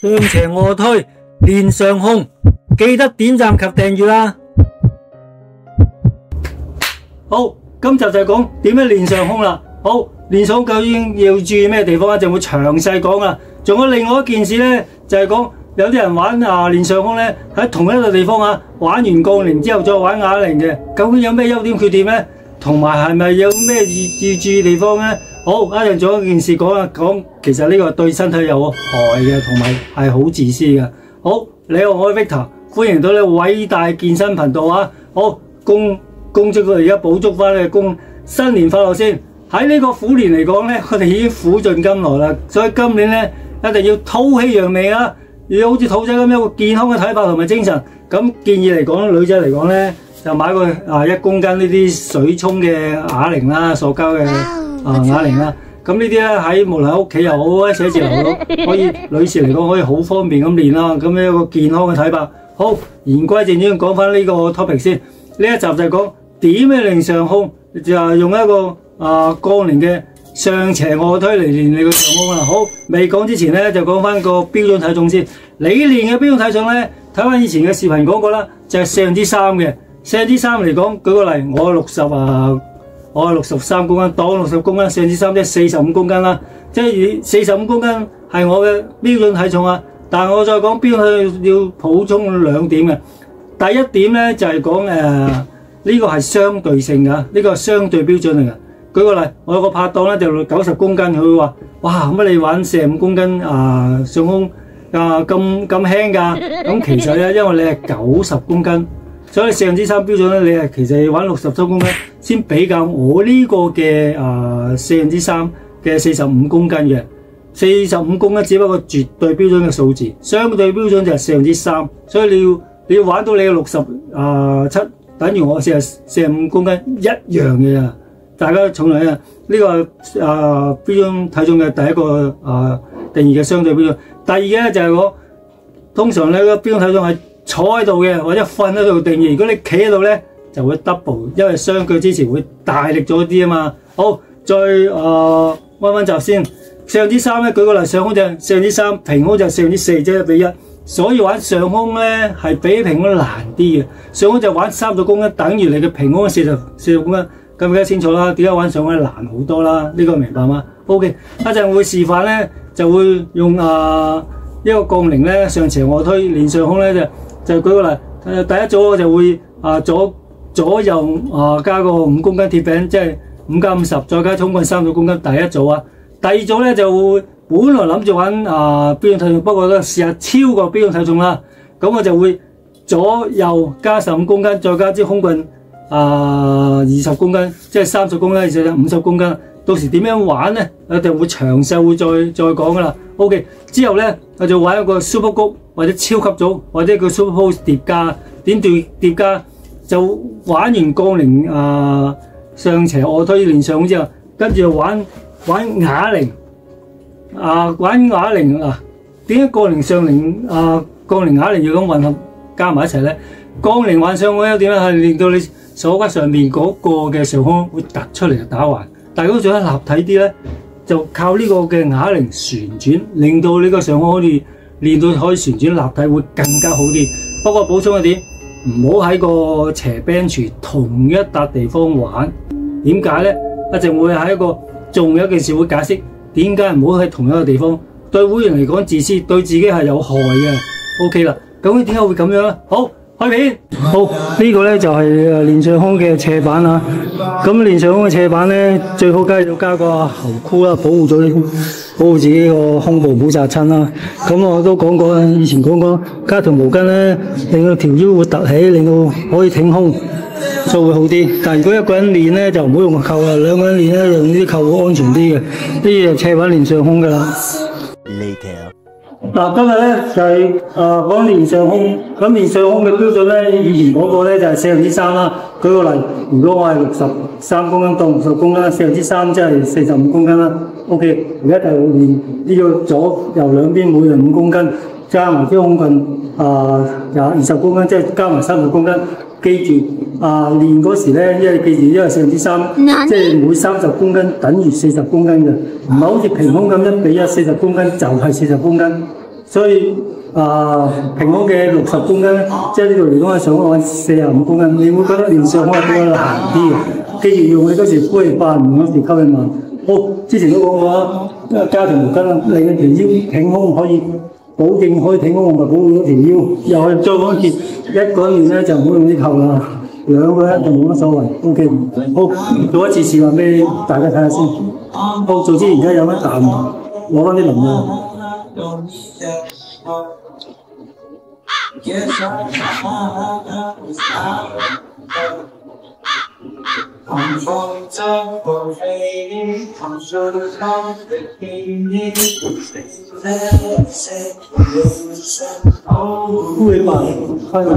上斜卧推練上胸，記得點讚及訂閱啦。好，今集就係講點樣練上胸啦。好，練上胸究竟要注意咩地方，就會詳細講啦。仲有另外一件事呢，就係講有啲人玩練上胸呢，喺同一個地方玩完槓鈴之後再玩啞鈴嘅，究竟有咩優點缺點呢？同埋係咪有咩要注意地方呢？好，一陣仲有一件事講，其實呢個對身體有害嘅，同埋係好自私嘅。好，你好，我係 Victor， 歡迎到你偉大健身頻道啊！好，恭祝佢而家補足翻你恭新年快樂先。喺呢個虎年嚟講咧，我哋已經苦盡甘來啦，所以今年咧一定要吐氣揚眉啊！要好似兔仔咁有個健康嘅體魄同埋精神。咁建議嚟講，女仔嚟講咧就買個1公斤呢啲水沖嘅啞鈴啦，塑膠嘅啞鈴啦。咁呢啲咧喺無論喺屋企又好，喺寫字樓都可以，女士嚟講可以好方便咁練啦。咁樣一個健康嘅體魄。好，言歸正傳，講翻呢個 topic 先。呢一集就係講點樣練上胸，就係用一個槓鈴嘅上斜卧推嚟練你個上胸啦。好，未講之前咧就講翻個標準體重先。你練嘅標準體重咧，睇翻以前嘅視頻講過啦，就係3%嘅。3%嚟講，舉個例，我係63公斤，當60公斤，3%即係45公斤啦。即係45公斤係我嘅標準體重啊。但係我再講標準體要補充2點嘅。第一點咧就係講呢個係相對性㗎，呢個係相對標準嚟㗎。舉個例，我有個拍檔咧就90公斤，佢會話：哇，乜你玩45公斤上胸咁輕㗎？咁其實咧，因為你係90公斤。所以4%標準咧，你係其實要玩67公斤先比較我呢個嘅4%嘅45公斤嘅45公斤，只不過絕對標準嘅數字，相對標準就係4%。所以你要玩到你嘅67，等於我45公斤一樣嘅啊！大家重量呢個標準體重嘅第一個定義嘅相對標準。第二嘅咧就係我通常呢個標準體重係坐喺度嘅，或者瞓喺度定義。如果你企喺度咧，就會 double， 因為雙腳之前會大力咗啲啊嘛。好，再溫習先。4%咧，舉個例，上胸就4%，平胸就4%，即係1:1。所以玩上胸咧係比平胸難啲嘅。上胸就玩30公斤，等於你嘅平胸40公斤。咁而家清楚啦，點解玩上胸難好多啦？呢個明白嗎 ？OK， 一陣會示範咧，就會用一個槓鈴咧上斜卧推練上胸咧就舉個例，第一組我就會左右加個5公斤鐵餅，即係5加50，再加重棍30公斤。第一組啊，第二組咧就會本來諗住玩標準體重，不過咧試下超過標準體重啦。咁我就會左右加15公斤，再加支空棍20公斤，即係30公斤，而且50公斤。到時點樣玩咧？我哋會詳細會再講噶啦。OK， 之後咧我就玩一個 super 谷或者超級組或者叫 super pose 疊加。點疊加？就玩完槓鈴上斜卧推練上胸之後，跟住就玩啞鈴玩啞鈴啊！點解槓鈴上鈴槓鈴啞鈴要咁混合加埋一齊咧？槓鈴玩上胸有點咧係令到你鎖骨上面嗰個嘅上胸會突出嚟打橫。但係如果做得立體啲咧，就靠呢個嘅啞鈴旋轉，令到呢個上胸可以練到可以旋轉立體，會更加好啲。不過補充一點，唔好喺個斜 bench 同一笪地方玩。點解咧？一陣會喺一個仲有一件事會解釋點解唔好喺同一個地方。對會員嚟講自私，對自己係有害嘅。OK 啦，究竟點解會咁樣咧？好。開片，好，呢個咧就係練上胸嘅斜板啦。咁練上胸嘅斜板咧，最好梗係要加個喉箍啦，保護自己個胸部，唔好扎親啦。咁我都講過，以前講過加條毛巾咧，令到條腰會凸起，令到可以挺胸，就會好啲。但係如果一個人練咧，就唔好用個扣啦，兩個人練咧用呢啲扣會安全啲嘅。呢啲係斜板練上胸噶啦。嗱，今日咧就係講練上胸。咁練上胸嘅標準咧，以前講過咧就係4%啦。舉個例，如果我係63公斤當60公斤，4%即係45公斤啦。OK， 而家就練呢個左右兩邊每人5公斤，加埋啲空棍20公斤，即係加埋30公斤。記住練嗰時咧，因為4%，即係每30公斤等於40公斤嘅，唔係好似平胸咁1:1，40公斤就係40公斤。所以平胸嘅60公斤，即係呢度嚟講係想揾45公斤，你會覺得練上胸係比較難啲嘅。記住用你嗰時呼氣快，唔嗰時吸氣慢。好，之前都講過啦，加條毛巾啦，令你條腰挺胸可以保證可以挺胸，咪保護到條腰。又係再講一次，一個人練咧就唔好用啲扣啦，兩個人就冇乜所謂。OK， 好，做一次示範俾大家睇下先。好，做之前而家有乜啖，攞翻啲能量。呼氣慢，開門。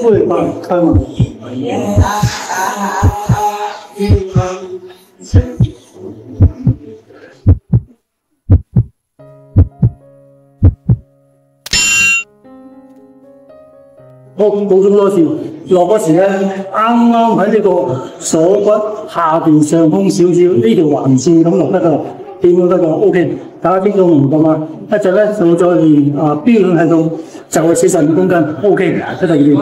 呼氣慢，開門。好，補充多次，落嗰時咧，啱啱喺呢個鎖骨下邊上空少少呢條橫線咁落得㗎啦，點都得㗎 ，OK， 大家聽到明白嗎？一陣咧就再練標準體重，就係45公斤 ，OK， 一齊練。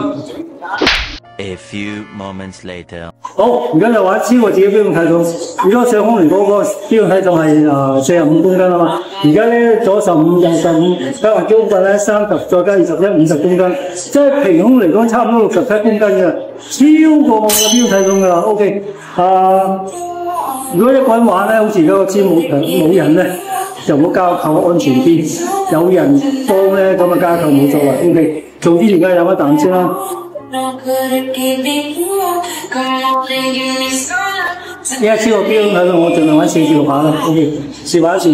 A few moments later。好，而家就玩超過自己標準體重。如果上空嚟講，個標準體重係45公斤啊嘛。而家咧左15右15，加埋腰骨咧30，再加21，50公斤。即係平胸嚟講，差唔多67公斤嘅，超過我嘅標準體重㗎啦。OK， 如果一個人玩咧，好似而家個支冇人咧，就唔好加扣，安全啲。有人幫咧，咁啊加扣冇所謂。OK， 總之而家飲一啖先啦。依家超過標準體重，我盡量揾4至6下啦。OK， 示範一次。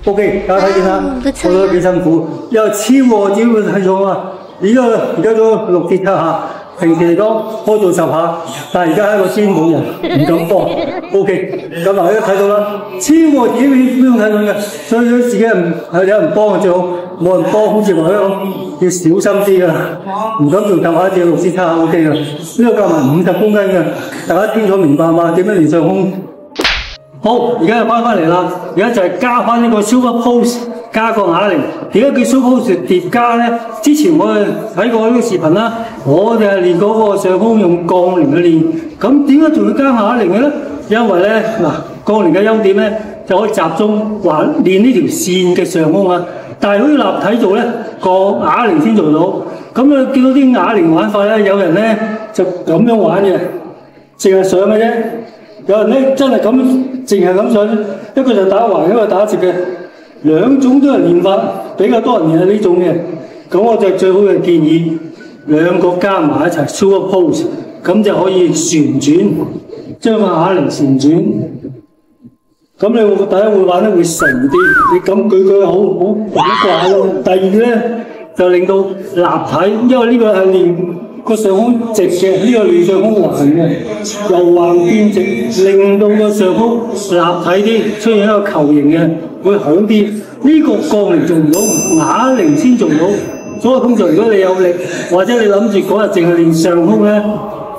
OK， 大家睇見啦，做咗幾辛苦，又超過自己嘅體重啊！而家做6至7下，平時嚟講開做10下，但係而家喺個先冇人，唔敢幫。OK， 咁大家睇到啦，超過自己標準體重嘅，所以如果自己有人幫就最好，冇人幫好似話咁，要小心啲㗎，唔敢做10下，只有6至7下 OK 㗎。呢個夾埋50公斤嘅，大家清楚明白嘛？點樣練上胸？好，而家又翻嚟啦，而家就係加翻呢個 super pose 加個啞鈴。點解叫 super pose 疊加咧？之前我哋睇過呢個視頻啦，我哋係練嗰個上胸用槓鈴去練。咁點解仲要加啞鈴嘅咧？因為咧槓鈴嘅優點咧就可以集中練呢條線嘅上胸啊。但係好似立體做咧，個啞鈴先做到。咁啊見到啲啞鈴玩法咧，有人咧就咁樣玩嘅，淨係上嘅啫。有人咧真係咁，淨係咁上，一個就打橫，一個打直嘅，兩種都係練法，比較多人練係呢種嘅。咁我就最好嘅建議，兩個加埋一齊 super pose， 咁就可以旋轉，將個啞鈴旋轉。咁你會大家會玩得會順啲，你咁舉好怪咯。第二咧就令到立體，因為呢個係練個上胸直嘅，呢個練上胸橫嘅，由橫變直，令到個上胸立體啲，出現一個球形嘅，會響啲。呢個槓鈴做唔到，啞鈴先做到。所以通常如果你有力，或者你諗住嗰日淨係練上胸咧，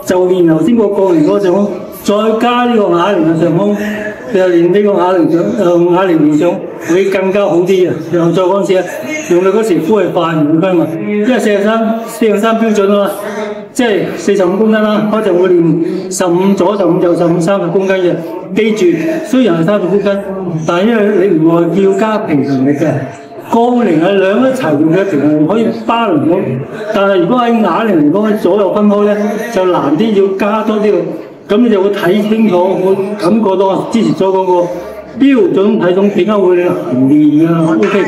就練頭先個槓鈴嗰個上胸，再加呢個啞鈴嘅上胸，就練呢個啞鈴練上會更加好啲嘅。又再講一次啊，用力嗰時呼係快唔會分嘛，因為43標準啊嘛，即係45公斤啦，開就會練15左15右15 30公斤嘅。記住，雖然係30公斤，但係因為你唔係要加平衡力嘅。槓鈴係兩一齊用嘅平衡可以balance到，但係如果喺啞鈴嚟講，左右分開咧就難啲，要加多啲。咁你就會睇清楚，會感覺到之前所講個標準體重點解會難練㗎。OK，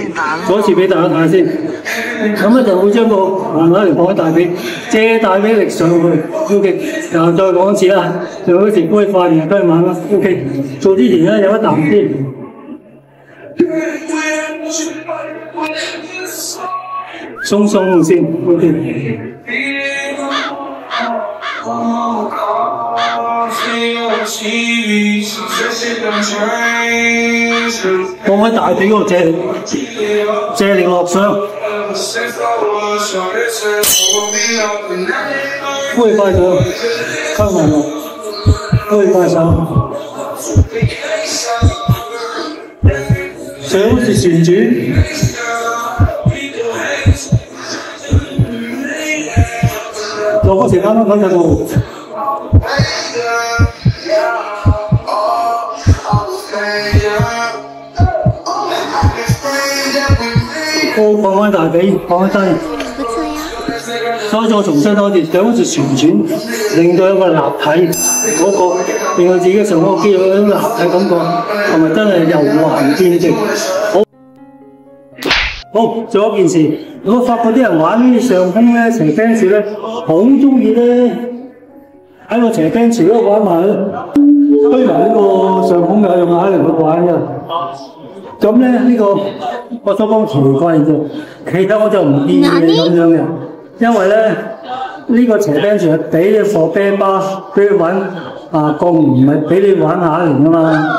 再一次俾大家睇下先。咁咧就會將個橫啞鈴放喺大髀，借大髀力上去。OK， 然後再講一次啦，就好似杯快完都係慢啦。OK， 做之前咧有一啖先。鬆鬆先 ，OK。放喺大髀嗰度借力落上，揮快上，吸埋落，揮快上，上好似旋轉。做嗰時啱啱咁就到。放開大髀，放開低，所以再重新多啲，就好似旋轉，令到一個立體嗰個，令到自己上嗰個肌肉有一個立體感覺，同埋真係柔橫健直。好，仲有一件事，我發覺啲人玩上空咧，斜 bench 咧，好中意咧喺個斜 bench 嗰度玩埋，推埋呢個上空嘅用啞鈴去玩嘅。咁咧呢個我所講奇怪啫，其他我就唔建議你咁樣嘅，因為咧呢個斜 bench 係俾你放 band 巴，俾你玩槓鈴，唔係俾你玩啞鈴啊嘛。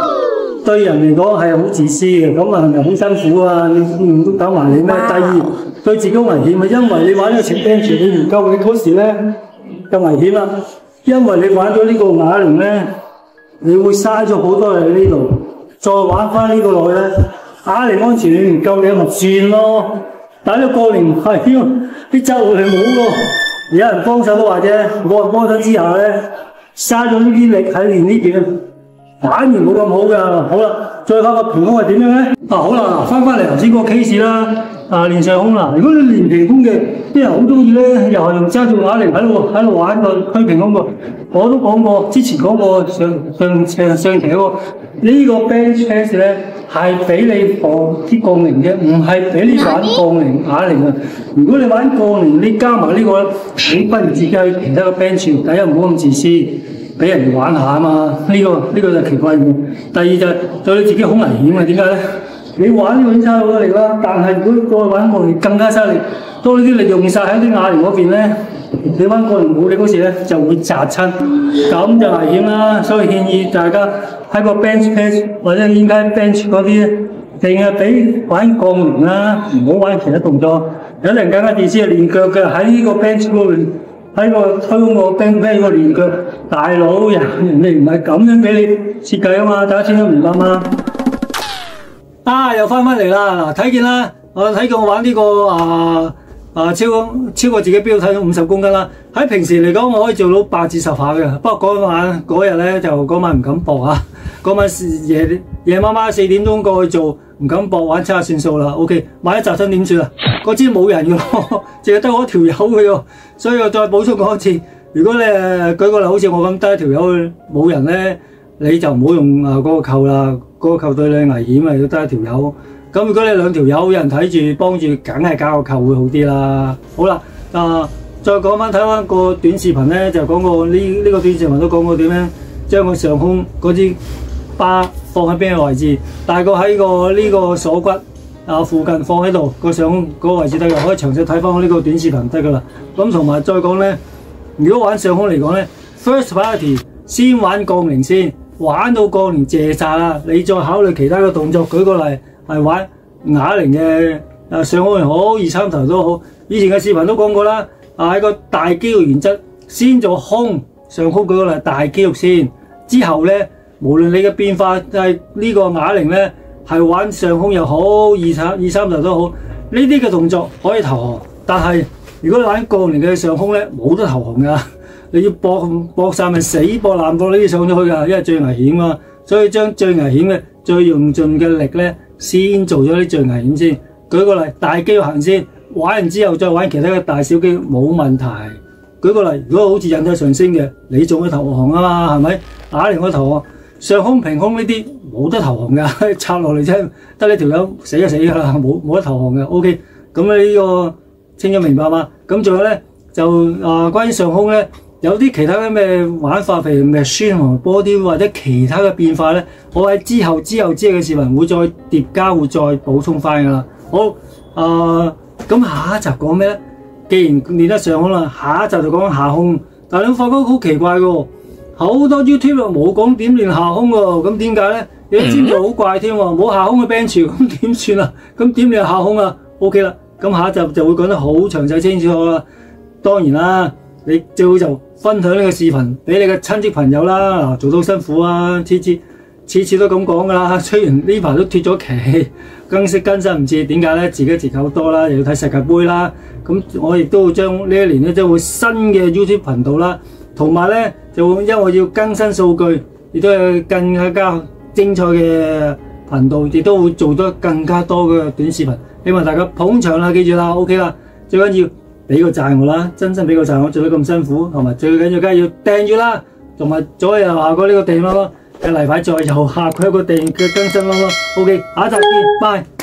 對人嚟講係好自私嘅，咁啊好辛苦啊！你唔都等埋你咩？第二對自己好危險啊，因為你玩呢個斜 bench 你唔夠你嗰時咧就危險啦，因為你玩咗呢個啞鈴咧，你會嘥咗好多喺呢度。再玩翻呢個落去咧，啞鈴安全你唔夠你咪算咯。但係呢個槓鈴係啲周係冇喎，有人幫手都話啫，冇人幫手之下咧，嘥咗呢啲力喺練呢邊，反而冇咁好㗎。好啦，再翻個平胸係點樣咧？好啦，翻嚟頭先嗰個 case 啦，練上胸啦。如果你練平胸嘅，啲人好中意咧，又係用揸住啞鈴喺度玩個推平胸個。我都講過，之前講過上期嗰個呢個 bench press 咧係俾你放啲槓鈴嘅，唔係俾你玩槓鈴啞鈴啊！如果你玩槓鈴，你加埋呢個，你不如自己去其他嘅 bench。第一唔好咁自私，俾人哋玩下啊嘛！呢個就奇怪嘅。第二就對你自己好危險啊！點解咧？你玩呢個已經差好多力啦，但係如果再玩槓鈴更加犀利，當呢啲力用晒喺啲啞鈴嗰邊咧。你玩槓鈴冇力嗰時咧，就會砸親，咁就危險啦。所以建議大家喺個 bench press 或者應該 bench 嗰啲，淨係俾玩槓鈴啦，唔好玩其他動作。有啲人更加自私係練腳嘅，喺呢個 bench 嗰度，喺個推個 bench press 嗰度練腳。大佬人哋唔係咁樣俾你設計啊嘛，大家千祈唔明白嘛。又翻嚟啦，嗱睇見啦，我睇見我玩呢個超過自己標睇到50公斤啦。喺平時嚟講，我可以做到8至10下嘅。不過嗰日咧就嗰晚唔敢搏啊。嗰晚夜媽媽4點鐘過去做，唔敢搏，玩七下算數啦。OK， 萬一砸親點算啊？嗰支冇人嘅咯，淨係得我一條友嘅喎。所以我再補充講一次，如果你舉個例，好似我咁得一條友冇人咧，你就唔好用嗰個扣啦。嗰個扣對你危險啊！如果得一條友。咁如果你兩條友有人睇住幫住，梗係加個扣會好啲啦。好啦，再講翻睇翻個短視頻咧，就講過呢個短視頻都講過點樣將個上胸嗰支巴放喺邊個位置，大概喺呢個鎖骨附近放喺度個上胸嗰個位置得嘅，可以詳細睇翻我呢個短視頻得噶啦。咁同埋再講咧，如果玩上胸嚟講咧 ，first priority 先玩槓鈴先，玩到槓鈴謝晒啦，你再考慮其他嘅動作。舉個例。係玩啞鈴嘅上胸又好，二三頭都好。以前嘅視頻都講過啦，喺個大肌肉原則，先做胸上胸舉個例，大肌肉先。之後咧，無論你嘅變化係呢個啞鈴咧，係玩上胸又好，二三頭都好。呢啲嘅動作可以投降，但係如果你玩槓鈴嘅上胸咧，冇得投降㗎。你要搏晒咪死搏爛搏呢啲上咗去㗎，因為最危險啊。所以將最危險嘅、最用盡嘅力咧。先做咗啲最危險先，舉個例，大肌肉行先，玩完之後再玩其他嘅大小肌肉冇問題。舉個例，如果好似引體上升嘅，你仲去投降啊嘛，係咪？啞鈴可以投降，上胸平胸呢啲冇得投降㗎，插落嚟啫，得你條友死就死㗎啦，冇得投降嘅。OK，咁呢個清楚明白嘛？咁仲有咧就關於上空咧有啲其他嘅咩玩法，譬如 machine 同 body 或者其他嘅變化咧，我喺之後嘅視頻會再疊加，會再補充翻噶啦。好咁下一集講咩咧？既然練得上空啦，下一集就講下空。但係你發覺好奇怪嘅喎，好多 YouTube 冇講點練下空喎，咁點解咧？你都知道好怪添喎，冇下空嘅 bench 咁點算啊？咁點練下空啊 ？OK 啦，咁下一集就會講得好詳細清楚啦。當然啦，你最好就分享呢個視頻俾你嘅親戚朋友啦。嗱，做到辛苦啊，次次都咁講噶啦。雖然呢排都脫咗期，更新唔切，點解咧？自己節奏多啦，又要睇世界盃啦。咁我亦都會將呢一年咧，將會新嘅 YouTube 頻道啦，同埋咧就會因為我要更新數據，亦都有更加精彩嘅頻道，亦都會做得更加多嘅短視頻。希望大家捧場啦，記住啦 ，OK 啦，最緊要俾個讚我啦，真心俾個讚我做得咁辛苦，同埋最緊要梗係要訂閱啦，同埋左右下角呢個訂閱咯，嘅例牌再右下角一個訂閱嘅更新咯 ，OK， 下一集見，拜。